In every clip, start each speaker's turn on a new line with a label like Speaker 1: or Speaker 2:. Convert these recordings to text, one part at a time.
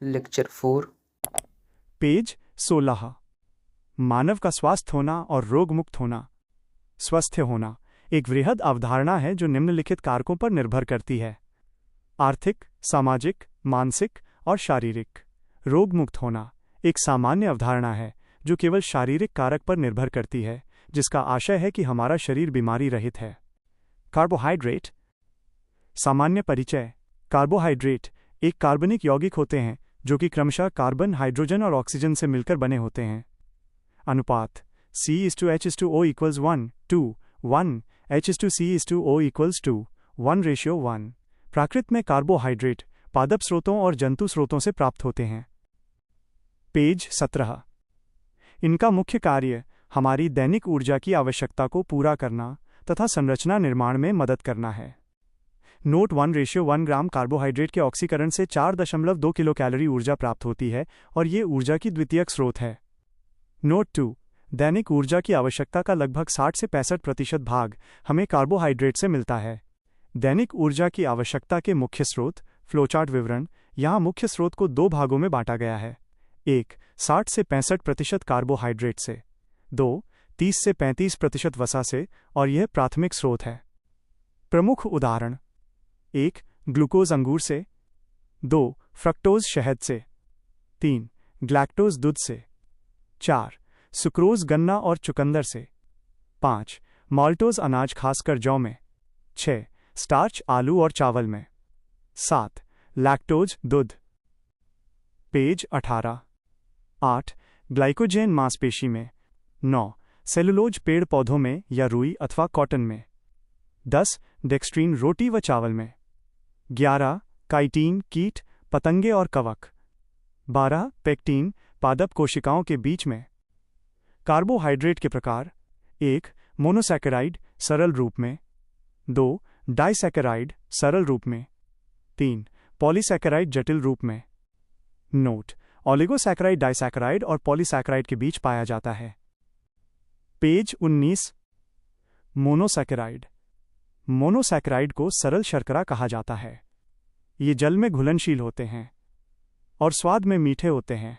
Speaker 1: Lecture 4।
Speaker 2: Page 16। मानव का स्वस्थ होना और रोग मुक्त होना। स्वस्थ होना एक वृहद अवधारणा है जो निम्नलिखित कारकों पर निर्भर करती है: आर्थिक, सामाजिक, मानसिक और शारीरिक। रोग मुक्त होना एक सामान्य अवधारणा है जो केवल शारीरिक कारक पर निर्भर करती है, जिसका आशय है कि हमारा शरीर बीमारी रहित है। कार्बोहाइड्रेट। सामान्य परिचय: कार्बोहाइड्रेट एक कार्बनिक यौगिक होते हैं जो कि क्रमशः कार्बन, हाइड्रोजन और ऑक्सीजन से मिलकर बने होते हैं। अनुपात: C/H/O = 1:1, H/C/O = 1:1। प्राकृत में कार्बोहाइड्रेट पादप स्रोतों और जंतु स्रोतों से प्राप्त होते हैं। पेज 17। इनका मुख्य कार्य हमारी दैनिक ऊर्जा की आवश्यकता को पूरा करना तथा संरचना निर्माण में मदद करना है। नोट 1:1 ग्राम कार्बोहाइड्रेट के ऑक्सीकरण से 4.2 किलो कैलोरी ऊर्जा प्राप्त होती है और ये ऊर्जा की द्वितीयक स्रोत है। नोट 2: दैनिक ऊर्जा की आवश्यकता का लगभग 60 से 65% भाग हमें कार्बोहाइड्रेट से मिलता है। दैनिक ऊर्जा की आवश्यकता के मुख्य स्रोत फ्लोचार्ट विवरण। यहाँ मुख्य स्रोत को दो भागों में बांटा गया है: 1. 60 से 65% कार्बोहाइड्रेट से, 2. 30 से 35% वसा से, और यह प्राथमिक स्रोत है। प्रमुख उदाहरण: 1. ग्लूकोज अंगूर से, 2. फ्रक्टोज शहद से, 3. ग्लैक्टोज दूध से, 4. सुक्रोज गन्ना और चुकंदर से, 5. माल्टोज अनाज खासकर जौ में, 6. स्टार्च आलू और चावल में, 7. लैक्टोज दूध। पेज 18। 8. ग्लाइकोजेन मांसपेशी में, 9. सेलुलोज पेड़ पौधों में या रुई अथवा कॉटन में, 10. डेक्स्ट्रीन रोटी व चावल में, 11. काइटीन कीट, पतंगे और कवक, 12. पेक्टीन पादप कोशिकाओं के बीच में। कार्बोहाइड्रेट के प्रकार: 1. मोनोसैकेराइड सरल रूप में, 2. डाइसैकेराइड सरल रूप में, 3. पॉलीसैकेराइड जटिल रूप में। नोट: ओलिगोसैकेराइड डाइसैकेराइड और पॉलीसैकेराइड के बीच पाया जाता है। पेज 19। मोनोसैकेराइड। मोनोसैकेराइड को सरल शर्करा कहा जाता है। ये जल में घुलनशील होते हैं और स्वाद में मीठे होते हैं।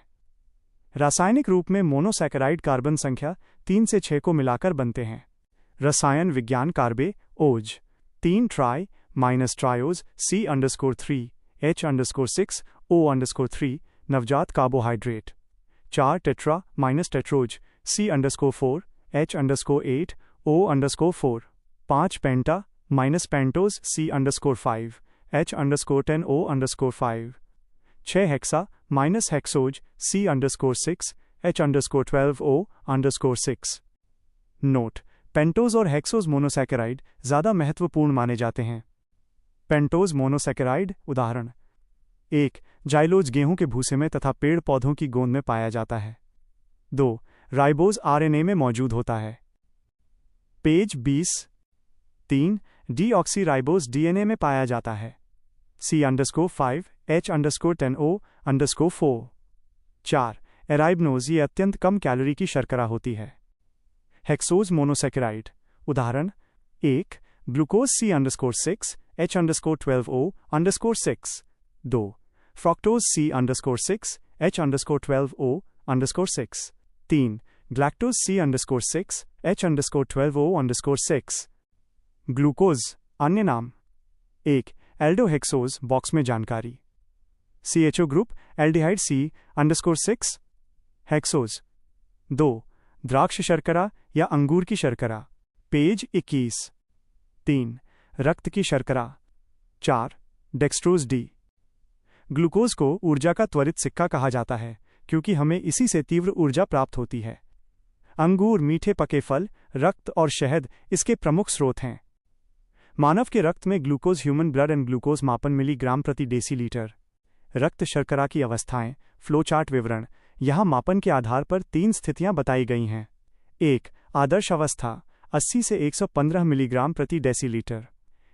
Speaker 2: रासायनिक रूप में मोनोसैकेराइड कार्बन संख्या 3 से 6 को मिलाकर बनते हैं। रसायन विज्ञान: कार्बे ओज 3 try minus triose C_3 H_6 O_3 नवजात carbohydrate, 4 tetra minus tetrose C_4 H_8 O_4, 5 penta minus pentose C_5 H_10 O_5, 6 hexa minus hexose C_6 H_12 O_6। Note: pentose और हेक्सोज मोनोसैकेराइड ज़्यादा महत्वपूर्ण माने जाते हैं। पेंटोज मोनोसैकेराइड उदाहरण: 1. Xylose गेहूं के भूसे में तथा पेड़ पौधों की गोंद में पाया जाता है। 2. राइबोज RNA में मौजूद होता है। पेज 20। 3. डीऑक्सीराइबोज DNA में पाया जाता है। C_5 H_10 O_4। 4. एराइबनोज ये अत्यंत कम कैलोरी की शर्करा होती है। हेक्सोज मोनोसैकेराइड उदाहरण: 1. Glucose C_6 H_12 O_6, 2. Fructose C_6 H_12 O_6, 3. Galactose C_6 H_12 O_6। Glucose अन्य नाम: 1. एल्डोहेक्सोज बॉक्स में जानकारी, CHO group aldehyde C_6 hexose. 2. द्राक्ष शर्करा या अंगूर की शर्करा। पेज 21। 3. रक्त की शर्करा। 4. Dextrose D। ग्लूकोज को ऊर्जा का त्वरित सिक्का कहा जाता है क्योंकि हमें इसी से तीव्र ऊर्जा प्राप्त होती है। अंगूर, मीठे पके फल, रक्त और शहद इसके प्रमुख स्रोत हैं। मानव के रक्त में glucose human blood and glucose मापन मिलीग्राम प्रति डेसीलीटर। रक्त शर्करा की अवस्थाएं फ्लोचार्ट विवरण। यहाँ मापन के आधार पर 3 स्थितियां बताई गई हैं। 1. आदर्श अवस्था 80 से 115 मिलीग्राम प्रति डेसीलीटर।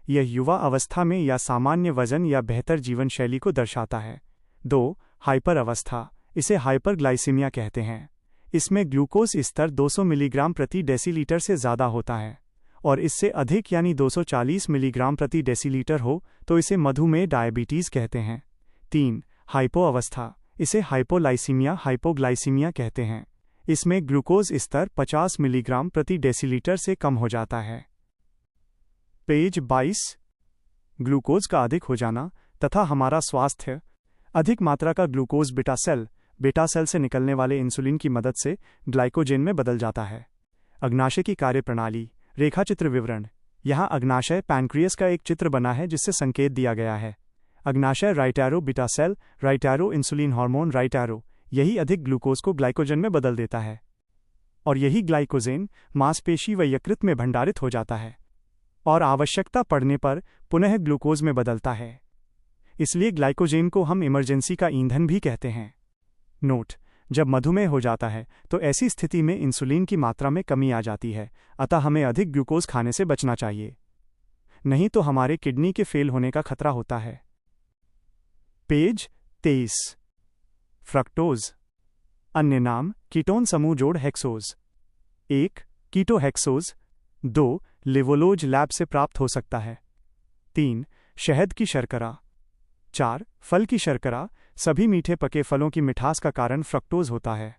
Speaker 2: यह युवा अवस्था में या सामान्य वजन या बेहतर जीवन शैली को दर्शाता है। 2. हाइपर अवस्था, इसे हाइपरग्लाइसीमिया कहते हैं। इसमें ग्लूकोज स्तर 200 मिलीग्राम प्रति डेसीलीटर से ज़्यादा होता है और इससे अधिक यानी 240 मिलीग्राम प्रति डेसीलीटर हो तो इसे मधुमेह डायबिटीज़ कहते हैं। 3. हाइपो अवस्था, इसे हाइपोलाइसीमिया हाइपोग्लाइसीमिया कहते हैं। इसमें ग्लूकोज स्तर 50 मिलीग्राम प्रति डेसीलीटर से कम हो जाता है। पेज 22। ग्लूकोज का अधिक हो जाना तथा हमारा स्वास्थ्य। अधिक मात्रा का ग्लूकोज बीटा सेल से निकलने वाले इंसुलिन की मदद से ग्लाइकोजेन में बदल जाता है। अग्नाशय की कार्यप्रणाली, रेखाचित्र विवरण। यहाँ अग्नाशय पैनक्रियास का एक चित्र बना है जिससे संकेत दिया गया है। अग्नाशय right arrow beta cell, right arrow insulin hormone, right arrow, यही अधिक ग्लूकोज को ग्लाइकोजन में बदल देता है और यही ग्लाइकोजेन मांसपेशी व यकृत में भंडारित हो जाता है और आवश्यकता पड़ने पर पुनः ग्लूकोज में बदलता है। इसलिए ग्लाइकोजेन को हम इमरजेंसी का ईंधन भी कहते हैं। नोट: जब मधुमेह हो जाता है तो ऐसी स्थिति में इंसुलिन की मात्रा में कमी आ जाती है, अतः हमें अधिक ग्लूकोज खाने से बचना चाहिए, नहीं तो हमारे किडनी के फेल होने का खतरा होता है। पेज 23। फ्रक्टोज। अन्य नाम: कीटोन समूह जोड़ हेक्सोज। 1. कीटोहेक्सोज। 2. लिवोलोज लैब से प्राप्त हो सकता है। 3. शहद की शर्करा। 4. फल की शर्करा। सभी मीठे पके फलों की मिठास का कारण फ्रक्टोज होता है।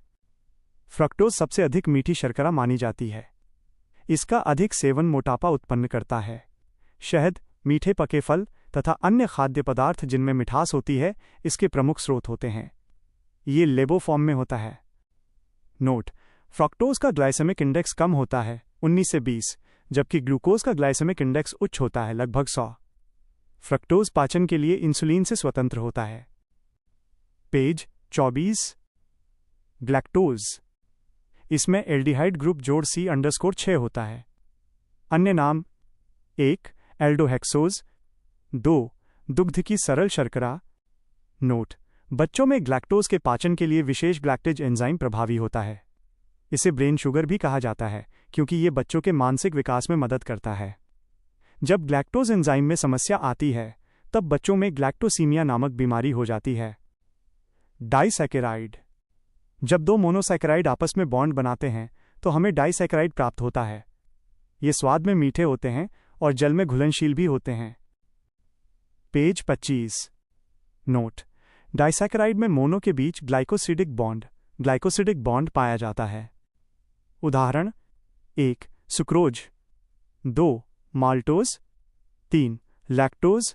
Speaker 2: फ्रक्टोज सबसे अधिक मीठी शर्करा मानी जाती है। इसका अधिक सेवन मोटापा उत्पन्न करता है। शहद, मीठे पके फल तथा अन्य खाद्य पदार्थ जिनमें मिठास होती है, इसके प्रमुख स्रोत होते हैं। ये लेबो फॉर्म में होता है। नोट: फ्रक्टोज का ग्लाइसेमिक इंडेक्स कम होता है 19 से 20, जबकि ग्लूकोज का ग्लाइसेमिक इंडेक्स उच्च होता है लगभग 100। फ्रक्टोज पाचन के लिए इंसुलिन से स्वतंत्र होता है। पेज 24। ग्लैक्टोज। इसमें एल्डिहाइड ग्रुप जोड़ C_6 होता है। अन्य नाम: 1. एल्डोहेक्सोज। 2. दुग्ध की सरल शर्करा। नोट: बच्चों में ग्लैक्टोज के पाचन के लिए विशेष ग्लैक्टेज एंजाइम प्रभावी होता है। इसे ब्रेन शुगर भी कहा जाता है क्योंकि ये बच्चों के मानसिक विकास में मदद करता है। जब ग्लैक्टोज एंजाइम में समस्या आती है तब बच्चों में ग्लैक्टोसीमिया नामक बीमारी हो जाती है। डाइसैकेराइड। जब दो मोनोसैकेराइड आपस में बॉन्ड बनाते हैं तो हमें डाइसैकेराइड प्राप्त होता है। ये स्वाद में मीठे होते हैं और जल में घुलनशील भी होते हैं। पेज 25। नोट: डाइसैकेराइड में मोनो के बीच ग्लाइकोसिडिक बॉन्ड पाया जाता है। उदाहरण: 1. सुक्रोज। 2. माल्टोज। 3. लैक्टोज।